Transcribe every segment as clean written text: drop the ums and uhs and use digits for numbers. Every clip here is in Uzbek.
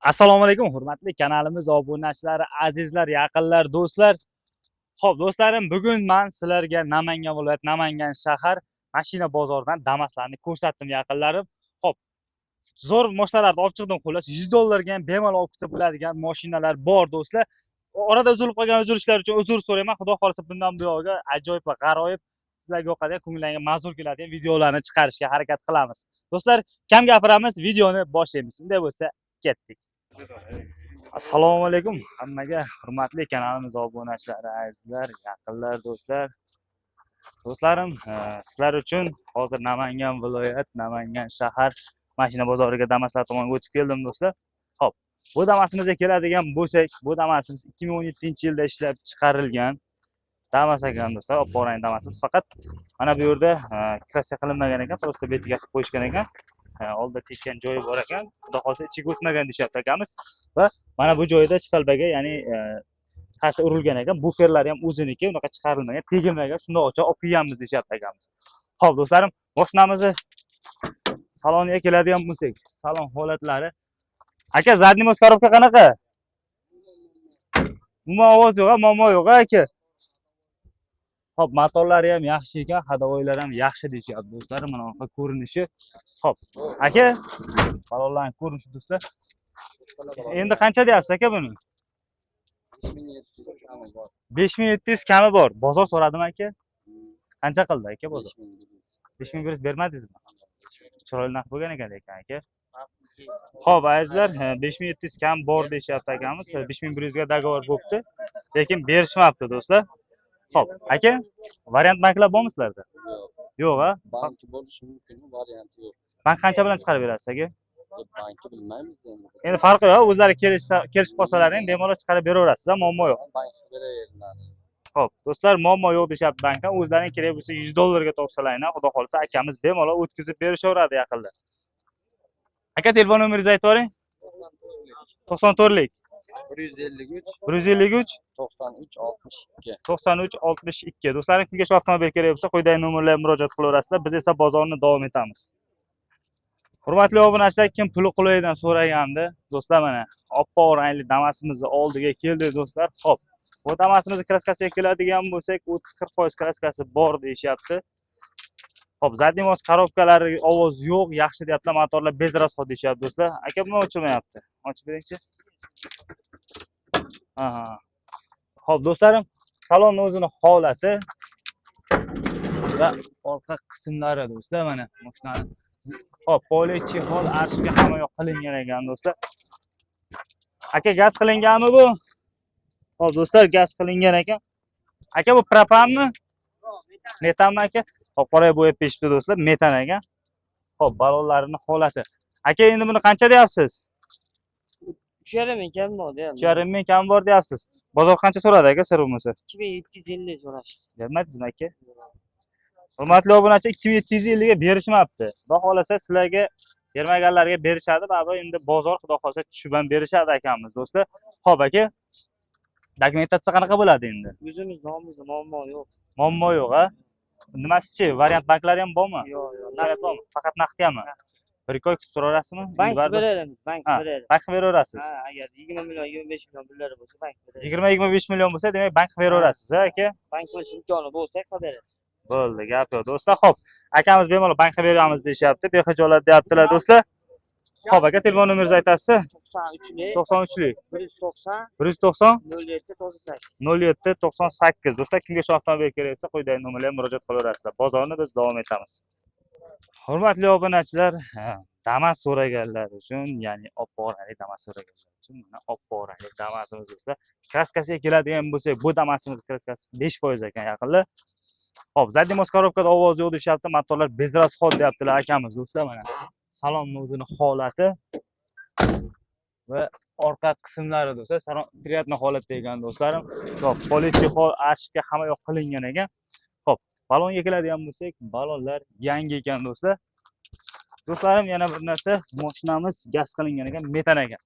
Assalomu alaykum, hurmatli kanalimiz obunachilari, azizlar, yaqinlar, do'stlar. Xo'p, do'stlarim, bugun men sizlarga Namangan viloyat, Namangan shahar mashina bozoridan Damaslarni ko'rsatdim, yaqinlarim. Xo'p, zo'r mashinalarni olib chiqdim, xullas $100 ga ham bemalol olib ketib bo'ladigan mashinalar bor, do'stlar. Orada uzilib qolgan uzilishlar uchun uzr so'rayman. Xudo xolisa bundan buyog'iga ajoyib va g'aroyib sizlarga yoqadigan, ko'ngillarga mazur keladigan videolarni chiqarishga harakat qilamiz. Do'stlar, kam gapiramiz, videoni boshlaymiz. Unday bo'lsa, ketdik. Assalomu alaykum hammaga, hurmatli kanalimiz obunachilari, azizlar, yaqinlar, do'stlar. Do'stlarim, sizlar uchun hozir Namangan viloyat, Namangan shahar mashina bozoriga Damaslar tomonga o'tib keldim, do'stlar. Xo'p, bu Damasimizga keladigan bo'lsak, bu Damasimiz 2017-yilda ishlab chiqarilgan Damas ekan, do'stlar. Oppoq Damasimiz, faqat mana bu yerda kraska qilinmagan ekan, просто betiga qilib qo'yishgan ekan. Oldida tekkan joyi bor ekan. Xudo xolsa ichiga o'tmagan deyapti akamiz. Va mana bu joyda stalbaga, ya'ni tasi urilgan ekan. Buferlari ham o'ziniki, unaqa chiqarilmagan, tegilmagan, shundoqcha olib kelganmiz deyapti akamiz. Xo'p, do'stlarim, mashinamizni saloniga keladigan bo'lsak, salon holatlari. Aka, zadniy mos korobka qanaqa? Umuman ovoz yo'q, muammo yo'q, aka. Xo'p, motorlari ham yaxshi ekan, hadovoylari ham yaxshi deyapti, do'stlarim. Mana bu ko'rinishi. Xo'p, aka, balonlarning ko'rinishi, do'stlar. Endi qancha deyapsiz aka buni? 5700 kami bor. Bozor so'radimi aka? Qancha qildi aka bozor? 5100 bermadingizmi? Chiroyli narx bo'lgan ekan lekin aka. Xo'p, azizlar, 5700 kam bor deyapti akamiz. 5100 ga dogovor bo'libdi, lekin berishmabdi, do'stlar. Xo'p, aka, variant banklar bormi sizlarda? Yo'q, a? Banki bo'lishi mumkin, varianti yo'q. Bank qancha bilan chiqarib berasiz aka? Banki bilmaymiz endi. Endi farqi yo'q, o'zlari kelishib qolsalar ham bemalol chiqarib beraverasiz, muammo yo'q. Banki beraveriladi. Xo'p, do'stlar, muammo yo'q deyapti bankdan. O'zlarining kerak bo'lsa $100 ga topsalarni, xudo xolsa akamiz bemalol o'tkazib berishaveradi yaqinda. Aka, telefon nomeringizni aytib yuboring. 94lik 153 153 93 62. 93 62. Do'stlarim, kimga shu avtomobil kerak bo'lsa, quyidagi nomerlarga murojaat qilaverasizlar. Biz esa bozorni davom etamiz. Hurmatli obunachilar, kim puli qulaydan so'ragandi, do'stlar, mana oppoq rangli Damasimizni oldiga keldi, do'stlar. Xo'p, bu Damasimizni kraskasiga keladigan bo'lsak, 30-40% kraskasi bor deyapti. Xo'p, zadniy mos korobkalari ovoz yo'q, yaxshi deyaptilar, motorlar bezrasxod deyapti, do'stlar. Aka, buni ochilmayapti. Ochib beringchi. Aha. Xo'p, do'stlarim, salonning o'zini holati va orqa qismlari, do'stlar, mana mashinani. Xo'p, polichi hol arshga hamma yoq qilingan ekan, do'stlar. Aka, gaz qilinganmi bu? Xo'p, do'stlar, gaz qilingan ekan. Aka, bu propanmi? Metanmi aka? Xo'p, qora bo'yab peshibdi, do'stlar, metan ekan. Xo'p, balonlarining holati. Aka, endi buni qancha deyapsiz? 3,5 kam bor deyapti. 3,5 kam bor deyapsiz. Bozor qancha so'radi aka, sir bo'lmasa? 2750 so'rashdi. Bermadingizmi aka? Hurmatli obunachi, 2750 ga berishmabdi. Xudo xolasa sizlarga bermaganlarga berishadi, baribir endi bozor xudo xolasa tushib ham berishadi akamiz, do'stlar. Xo'p aka, dokumentatsiya qanaqa bo'ladi endi? O'zimiz nomimizda muammo yo'q. Muammo yo'q, a? Nimasi-chi, variant banklari ham bormi? Yo'q. Variant bormi? Faqat naqdiyami? 1-2 oy kutib turaverasizmi? Bank beramiz, bank beradi. Bank beraverasiz. Ha, agar 20 million, 25 million pullari bo'lsa bank beradi. 20-25 million bo'lsa, demak bank beraverasiz, aka? Bank qilish imkoni bo'lsa qilib beradi. Bo'ldi, gap yo'q, do'stlar. Xo'p, akamiz bemalol bankga beramiz deyapti, bexijolat deyaptilar, do'stlar. Xo'p, aka, telefon nomeringizni aytasiz? 93lik 190 0798. Do'stlar, kimga shu avtomobil kerak bo'lsa, quyidagi nomerlarga murojaat qilaverasizlar. Bozorni biz davom etamiz. Hurmatli obunachilar, Damas so'raganlar uchun, ya'ni oppoq rangli Damas so'raganlar uchun, mana oppoq rangli Damasimiz, do'stlar. Kraskasiga keladigan bo'lsak, bu Damasimiz kraskasi 5% ekan yaqinlar. Xo'p, zadniy mos korobkada ovoz yo'q deyapti, motorlar bezrasxod deyaptilar akamiz, do'stlar. Mana salonning o'zining holati va orqa qismlari, do'stlar, salon приятный holatda ekan, do'stlarim. Xo'p, polichi hol arshga hamma yoq qilingan ekan. Xo'p, balonga keladigan bo'lsak, balonlar yangi ekan, do'stlar. Do'stlarim, yana bir narsa, mashinamiz gaz qilingan ekan, metan ekan.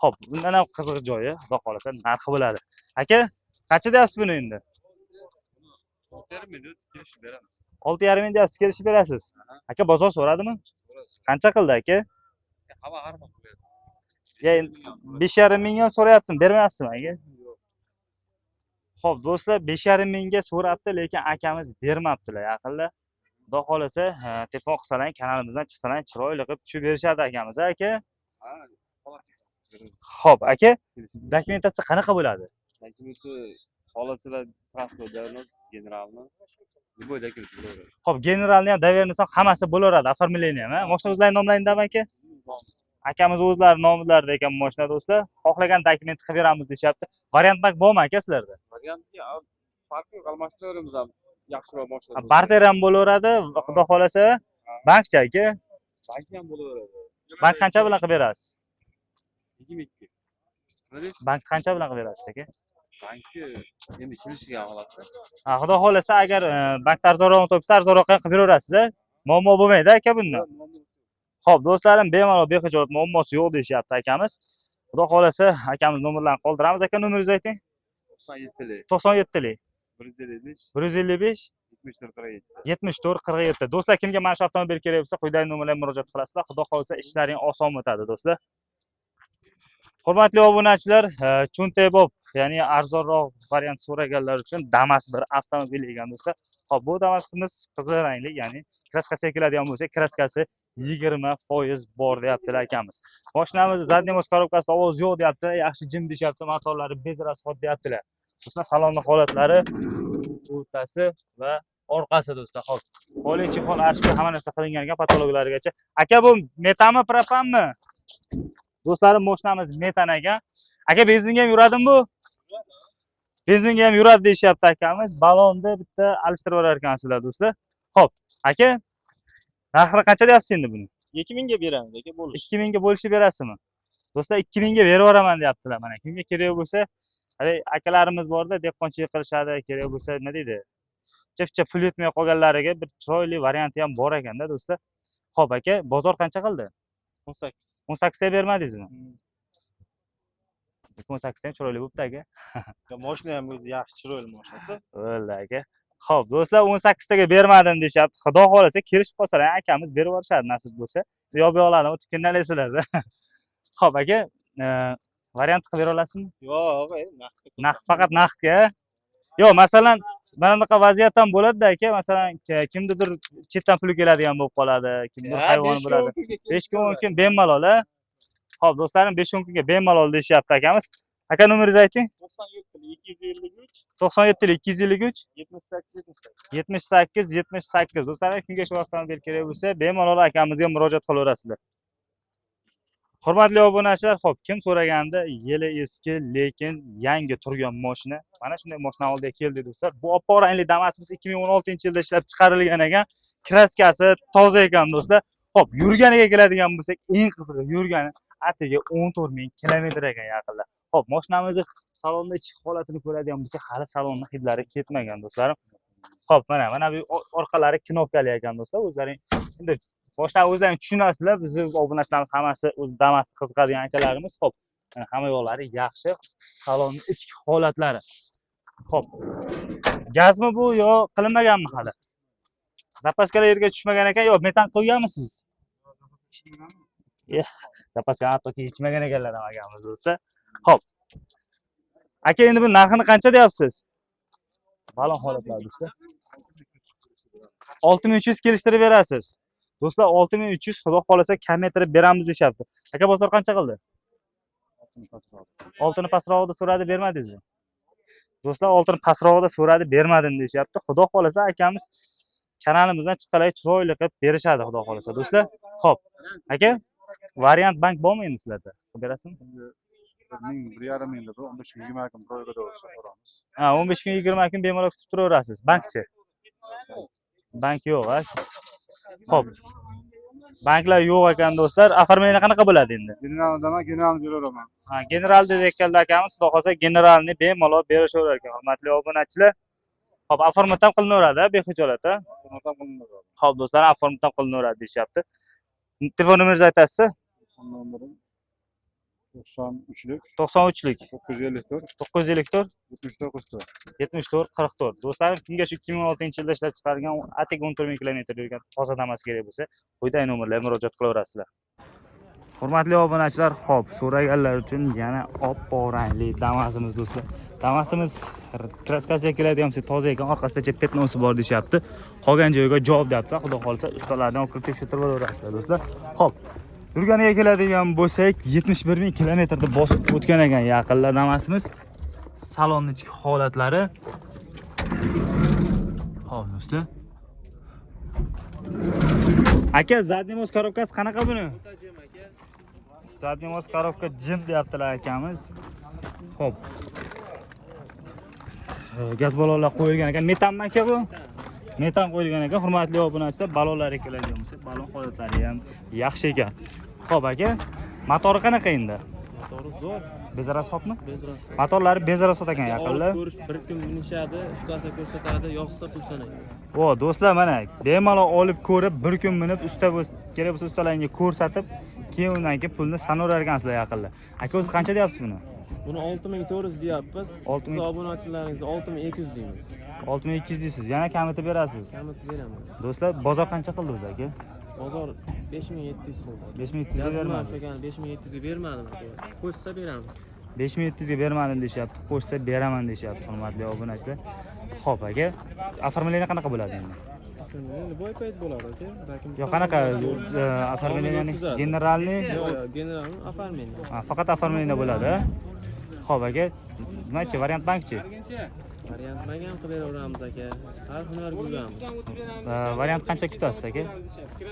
Xo'p, bundan ham qiziq joyi, xudo xolasa narxi bo'ladi. Aka, qancha deyapsiz buni endi? 6,5 million kelishib beramiz. 6,5 ming deyapsiz, kelishib berasiz. Aka, bozor so'radimi? Qancha qildi aka? Hamma harma qo'yadi. Ya 5,5 mingga so'rayaptim, bermayapsizmi aka? Xo'p, do'stlar 5,5 mingga so'rabdi, lekin akamiz bermabdilar yaqinda. Xudo xolasa, telefon qilsalang, kanalimizdan chiqsalang, chiroyli qilib tushib berishadi akamiz, aka. Xo'p, aka, dokumentatsiya qanaqa bo'ladi? Dokumenti xolasizlar pasport, diagnoz, generalni. Любой документ bo'laveradi. Xo'p, generalni ham, доверенность ham hammasi bo'laveradi, оформление ham, Moshina o'zlaring nomlaringizmi aka? Akamiz o'zlari nomlarida ekan moshina do'stlar. Xohlagan dokument qilib beramiz deyapti. Variant bank bormi aka sizlarda? Variantga farqi yo'q, almashtiramiz ham. Yaxshiroq mashina. Barter ham bo'laveradi, xudo xolasa. Bankcha aka. Bank ham bo'laveradi. Bank qancha bilan qilib berasiz? 22. Nima Bank qancha bilan qilib berasiz aka? Bankni endi kelishiga holatda. Xudo xolasa agar bankda arzonroq topsa, arzonroq qilib beraverasiz, muammo bo'lmaydi aka bundan. Xo'p, do'stlarim, bemalol bexijolat, muammosi yo'q deyishyapti akamiz. Xudo xolasa akamiz nomerlarini qoldiramiz. Aka, nomeringizni ayting. 97lik, 97lik 155, 155 74 47. 74 47. Do'stlar, kimga mana shu avtomobil kerak bo'lsa, quyidagi nomerlarga murojaat qilasizlar. Xudo xolasa ishlaring oson o'tadi do'stlar. Hurmatli obunachilar, cho'ntakbob, ya'ni arzonroq variant so'raganlar uchun Damas bir avtomobil ekan do'stlar. Hop, bu Damasimiz qizil rangli, ya'ni kraskasiga keladigan bo'lsa, kraskasi 20% bor deyaptilar akamiz. Mashinamiz zadniy mos korobkasida ovoz yo'q deyaptilar, yaxshi jim deyapti, motorlari bez rasxod deyaptilar. Do'stlar, salonning holatlari, o'rtasi va orqasi do'stlar. Hop, polichi fol arshbi hamma narsa qilingan ekan patologlargacha. Aka, bu metanmi, propanmi? Do'stlarim, mashinamiz metan ekan. Aka, benzinga ham yuradimi bu? Benzinga ham yuradi deyapti akamiz. Balonni bitta alishtirib olar ekansizlar do'stlar. Xo'p, aka, narxi qancha deyapsiz endi buni? 2000 ga beramiz aka, bo'lish. 2000 ga bo'lishib berasizmi? Do'stlar, 2000 ga berib yuboraman deyaptilar. Mana kimga kerak bo'lsa, hali akalarimiz borda, dehqonchilik qilishadi, kerak bo'lsa, nima deydi? Chip-chip pul yetmay qolganlariga bir chiroyli varianti ham bor ekanda do'stlar. Xo'p aka, bozor qancha qildi? 18. 18 ga bermadingizmi? 18 ham chiroyli bo'pti aka. Mashina ham o'zi yaxshi, chiroyli mashina. Bo'ldi aka. Xo'p, do'stlar, 18 taga bermadim deyapti. Xudo xolasa kelishib qolsalar, akamiz berib yuborishadi nasib bo'lsa. Yopib oladimi, tukunlaysizlarda. Xo'p aka, variant qilib bera olasizmi? Yo'q, Naqd, faqat naqdga. Yo'q, masalan, mana bunaqa vaziyat ham bo'ladi-da aka. Masalan, kimnidir chetdan puli keladigan bo'lib qoladi, kimdir hayvoni bo'ladi. 5 kun 10 kun bemalol, a? Xo'p, do'stlarim, 5-10 kunga bemalol deyapti akamiz. Aka, nomeringizni ayting. 97 253 97 253 78 78 78. Do'stlar, kimga shu avtomobil kerak bo'lsa, bemalol akamizga murojaat qilaverasizlar. Hurmatli obunachilar, xo'p, kim so'raganda yili eski, lekin yangi turgan mashina. Mana shunday mashina oldiga keldik do'stlar. Bu oppoq rangli Damasimiz 2016-yilda ishlab chiqarilgan ekan. Kraskasi toza ekan do'stlar. Xo'p, yurganiga keladigan bo'lsak, eng qizig'i yurgani atigi 14 ming kilometr ekan yaqinda. Xo'p, mashinamizni salonda ichki holatini ko'radigan bo'lsak, hali salonning hidlari ketmagan do'stlarim. Xo'p, mana bu orqalari knopkali ekan do'stlar. O'zlaring endi boshdan o'zlaring tushunasizlar, bizni obunachilarimiz hammasi o'z Damasni qiziqadigan akalarimiz. Xo'p, mana hamma yo'llari yaxshi, salonning ichki holatlari. Xo'p, gazmi bu yo qilinmaganmi hali? Zapaskalar yerga tushmagan ekan, yo metan qo'yganmisiz? Zapaskani hattoki yechmagan ekanlar ham akamiz do'stlar. Xo'p. Aka, endi bu narxini qancha deyapsiz? Balon holatlari do'stlar. 6300 kelishtirib berasiz. Do'stlar, 6300 xudo xolasa kamaytirib beramiz deyapti. Aka, bozor qancha qildi? Oltini pastrog'ida so'radi, bermadingizmi? Do'stlar, oltini pastrog'ida so'radi, bermadim deyapti. Xudo xolasa akamiz kanalimizdan chiqqanlar chiroyli qilib berishadi, xudo xolasa do'stlar. Xo'p. Aka, variant bank bormi endi sizlarda? Qilib berasizmi? 1,5 mingda bu 15 kun 20 kun proyekda o'ramiz. Ha, 15 kun 20 kun bemalol kutib turaverasiz. Bankchi? Bank yo'q, ha? Xo'p. Banklar yo'q ekan do'stlar. Оформление qanaqa bo'ladi endi? Generalni beraman. Ha, general deyotganda akamiz, xudo xolasa generalni bemalol berishaverar ekan, hurmatli obunachilar. Xo'p, оформить ham qilinaveradi, bexijolat, ha? Xo'p, do'stlar, оформить ham qilinaveradi deyapti. Telefon nomeringizni aytasiz? Nomerim 93lik 93lik 954 954 74 74 44. Do'stlarim, kimga shu 2016-yilda ishlab chiqarilgan atik 14 ming kilometr yurgan toza Damas kerak bo'lsa, quyidagi nomerlarga murojaat qilaverasizlar. Hurmatli obunachilar, xo'p, so'raganlar uchun yana oppoq rangli Damas'imiz do'stlar. Damas'imiz kraskasiga keladigan bo'lsa toza ekan, orqasida petnosi bor deyapti. Qolgan joyiga javob deyapti. Xudo xolsa ustalardan o'qib tekshirtirib olaverasizlar do'stlar. Xo'p, yurganiga keladigan bo'lsak 71 ming kilometrda bosib o'tgan ekan yaqinlar Damas'imiz. Salonning ichki holatlari. Xo'p do'stlar. Aka, zadniy moz korobkasi qanaqa buni? Zadniy moz korobka jim deyaptilar akamiz. Xo'p. Gaz balonlar qo'yilgan ekan. Metanmi aka bu? Metan qo'yilgan ekan. Hurmatli obunachilar, balonlar keladigan bo'lsa, balon holatlari ham yaxshi ekan. Xo'p aka, motori qanaqa endi? Motori zo'r. Bezarasxotmi? Bezrasi. Motorlari bezarasxot ekan yaqinlar. Ko'rish bir kun minishadi, ustasi ko'rsatadi, yoqsa pul sanaydi. O, do'stlar mana bemalol olib ko'rib, bir kun minib, usta bo'lsa, kerak bo'lsa ustalarga ko'rsatib, keyin undan keyin pulni sanorar ekansizlar yaqinlar. Aka o'zi qancha deyapsiz buni? Buni 6400 deyapmiz. 6000. Siz obunachilaringiz 6200 deymiz. 6200 deysiz. Yana kamitib berasiz. Kamitib beraman. Do'stlar, bozor qancha qildi o'zi aka? Bozor 5700 qildi. 5700 ga bermadim. O'shagan 5700 ga bermadim. Qo'shsa beramiz. 5700 ga bermadim deyapti. Qo'shsa beraman deyapti, hurmatli obunachilar. Xo'p aka, oformleniya qanaqa bo'ladi endi? Endi boy payt bo'ladi aka. Yo, qanaqa oformleniyaning generalni? Yo'q, generalni oformleniya. Faqat oformleniya bo'ladi. Xo'p aka, nimachi, variant bankchi? Variant ham qilib beraveramiz aka. Har hunar yuramiz. Variant qancha kutasiz aka?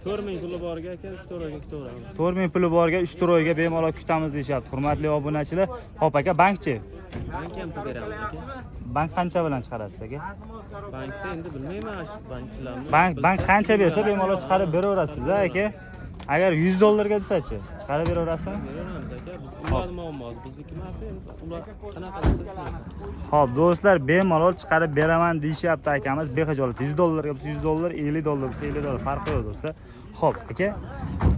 4000 puli borga aka 3 to'rayga kutaveramiz. 4000 puli borga 3 to'rayga bemalol kutamiz deyapti. Hurmatli obunachilar. Xo'p aka, bankchi? Bank ham qilib beramiz aka. Bank qancha bilan chiqarasiz aka? Bankda endi bilmayman shu bankchilarni. Bank qancha bersa bemalol chiqarib beraverasiz aka. Agar 100 dollarga desa-chi, chiqarib beraverasizmi? Beramiz aka. Biz ularni muammosi, bizniki emas, endi ular qanaqa desa. Xo'p, do'stlar, bemalol chiqarib beraman deyapti akamiz. Bexijolat 100 dollarga bo'lsa 100 dollar, 50 dollar bo'lsa 50 dollar farqi yo'q do'stlar. Xo'p, aka,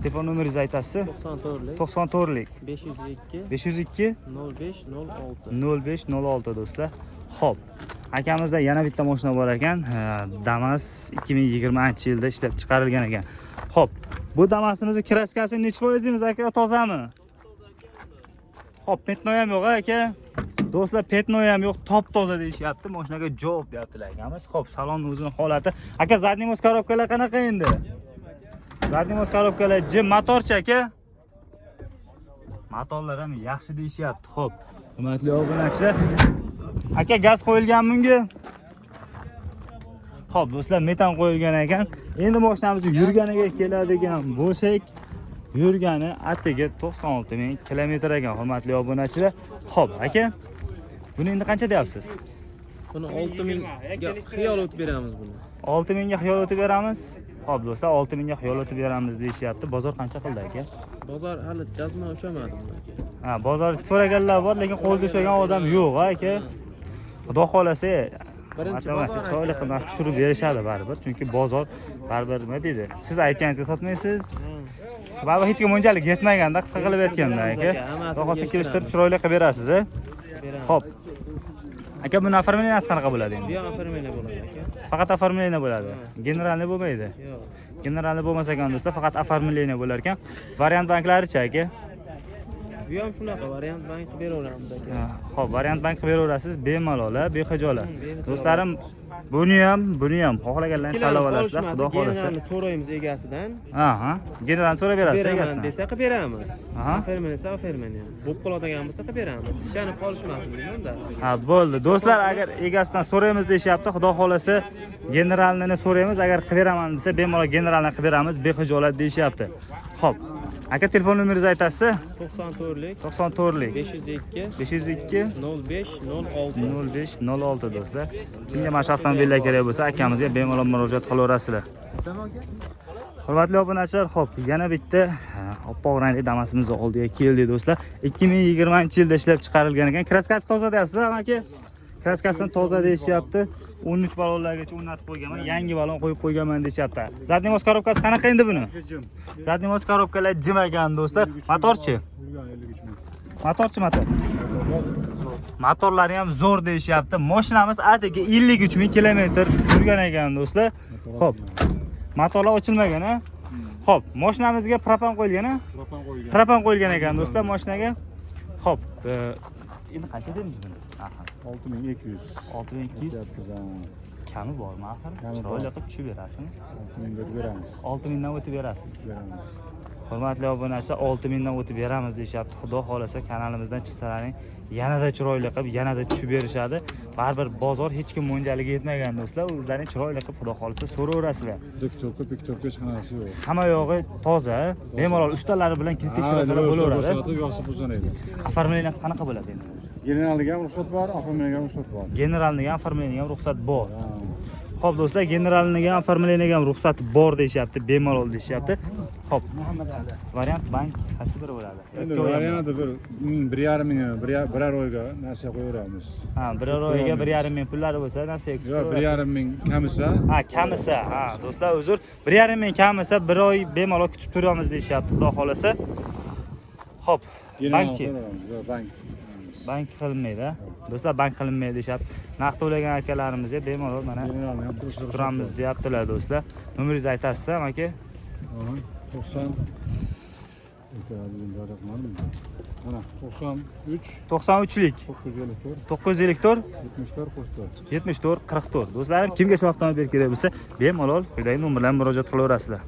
telefon nomeringizni aytasiz? 94lik 94lik 502 502 0506. 0506 do'stlar. Xo'p, akamizda yana bitta mashina bor ekan. Damas 2020-yilda ishlab chiqarilgan ekan. Xo'p, bu Damas'imizning kraskasi necha foizimiz aka, tozami? Xo'p, petnoy ham yo'q aka. Do'stlar, petnoy ham yo'q, top toza deyishyapti. Mashinaga javob deyaptilar akamiz. Xo'p, salonning o'zining holati. Aka, zadniy moz korobkalar qanaqa endi? Zadniy moz korobkalar jim, motorchi aka. Motorlar ham yaxshi deyishyapti. Xo'p, hurmatli obunachilar. Aka, gaz qo'yilgan bunga? Xo'p, do'stlar, metan qo'yilgan ekan. Endi mashinamiz yurganiga keladigan bo'lsak, yurgani atigi 96 ming kilometr ekan, hurmatli obunachilar. Xo'p, aka, buni endi qancha deyapsiz? Buni 6000 ga xiyol o'tib beramiz buni. 6000 ga xiyol o'tib beramiz. Xo'p, do'stlar, 6000 ga xiyol o'tib beramiz deyishyapti. Bozor qancha qildi aka? Bozor hali jazma ushamadi aka. Ha, bozor so'raganlar bor, lekin qo'lda ushlagan odam yo'q aka. Xudo xolasa, Birinchi matematik bozor choyli qilib tushirib berishadi baribir, chunki bozor baribir nima deydi? Siz aytganingizga sotmaysiz. Baribir hech kim mo'ljali yetmaganda qisqa qilib aytganda aka. Xudo xolasa kelishtirib chiroyli qilib berasiz. Beramiz. Xo'p. Aka, buni oformleniyasi qanaqa bo'ladi endi? Bu ham oformleniya bo'ladi aka. Faqat oformleniya bo'ladi. Generalni bo'lmaydi. Yo'q. Generalni bo'lmasa ekan do'stlar, faqat oformleniya bo'lar ekan. Variant banklari-chi aka? Bu ham shunaqa variant bank qilib beraveramiz aka. Xo'p, variant bank qilib beraverasiz, bemalol, bexijolat. Do'stlarim, buni ham xohlaganlarni tanlab olasizlar, xudo xolasa. Generalni so'raymiz egasidan. Aha, generalni so'rab berasiz Beraman egasidan. desa qilib beramiz. Aha. Ofermeniya. Bo'lib qoladigan bo'lsa qilib beramiz. Ishonib qolishmasin deymanda. Ha, bo'ldi. Do'stlar, agar egasidan so'raymiz deyapti, xudo xolasa generalni so'raymiz, agar qilib beraman desa, bemalol generalni qilib beramiz, bexijolat deyapti. Xo'p. Aka, telefon nomeringizni aytasiz? 94lik 94lik 502 502 0506. 0506 do'stlar. Kimga mana shu avtomobillar kerak bo'lsa, akamizga bemalol murojaat qilaverasizlar. Hurmatli obunachilar, xo'p, yana bitta oppoq rangli Damas'imiz oldiga keldi do'stlar. 2020-yilda ishlab chiqarilgan ekan. Kraskasi toza deyapsiz, aka? Kraskasidan toza deyishyapti. 13 balonlargacha o'rnatib qo'yganman. Yangi balon qo'yib qo'yganman deyishyapti. Zadniy moz korobkasi qanaqa endi buni? Zadniy moz korobkalar jim ekan do'stlar. Motorchi? Motorchi motor. Motorlari ham zo'r deyishyapti. Mashinamiz atigi 53 ming kilometr yurgan ekan do'stlar. Xo'p. Motorlar ochilmagan, ha? Xo'p, mashinamizga propan qo'yilgan, ha? Propan qo'ygan. Propan qo'yilgan ekan do'stlar mashinaga. Xo'p, endi qancha deymiz buni? Axir 6200. 6200 Yapmiz, ha. kami bormi axir? Kami bor. Chiroyli qilib tushib berasizmi? 6000 ga beramiz. 6000 dan o'tib berasiz. Beramiz. Hurmatli obunachilar, 6000 dan o'tib beramiz deyapti. Xudo xolasa kanalimizdan chiqsalaring yanada chiroyli qilib, yanada tushib berishadi. Baribir bozor hech kim mo'ljaliga yetmagan do'stlar. O'zlaring chiroyli qilib xudo xolasa so'raverasizlar. Diktorka, piktorka hech qanaqasi yo'q. Hamma yog'i toza, bemalol ustalari bilan kirib tekshirsalar bo'laveradi. Yo'qsa buzanadi. Оформленияsi qanaqa bo'ladi endi? Generalga ham ruxsat bor, oqimga ham ruxsat bor. Generalniga ham, оформлениyaga ham ruxsat bor. Ha. Xo'p do'stlar, generalniga ham, оформлениyaga ham ruxsat bor deyishyapti, bemalol deyishyapti. Xo'p. Variant bank qaysi biri bo'ladi? Endi varianti bir 1,5 million, 1,5 oyga narsa qo'yaveramiz. Ha, 1 oyga 1,5 ming pullari bo'lsa, narsaga kutib Yo'q, 1,5 ming kamisa. Ha, kamisa. Ha, do'stlar, uzr. 1,5 ming kamisa 1 oy bemalol kutib turamiz deyishyapti, xudo xolasa. Xo'p, bankchi. Bank. Bank qilinmaydi. Do'stlar, bank qilinmaydi deyapti. Naqd to'lagan akalarimizga bemalol mana Generalni ham turamiz deyaptilar do'stlar. Nomeringizni aytasiz, aka? 90. Mana 93 93lik 954 954 74 44. 74 44. Do'stlarim, kimga avtomobil kerak bo'lsa, bemalol quyidagi nomerlarga murojaat qilaverasizlar.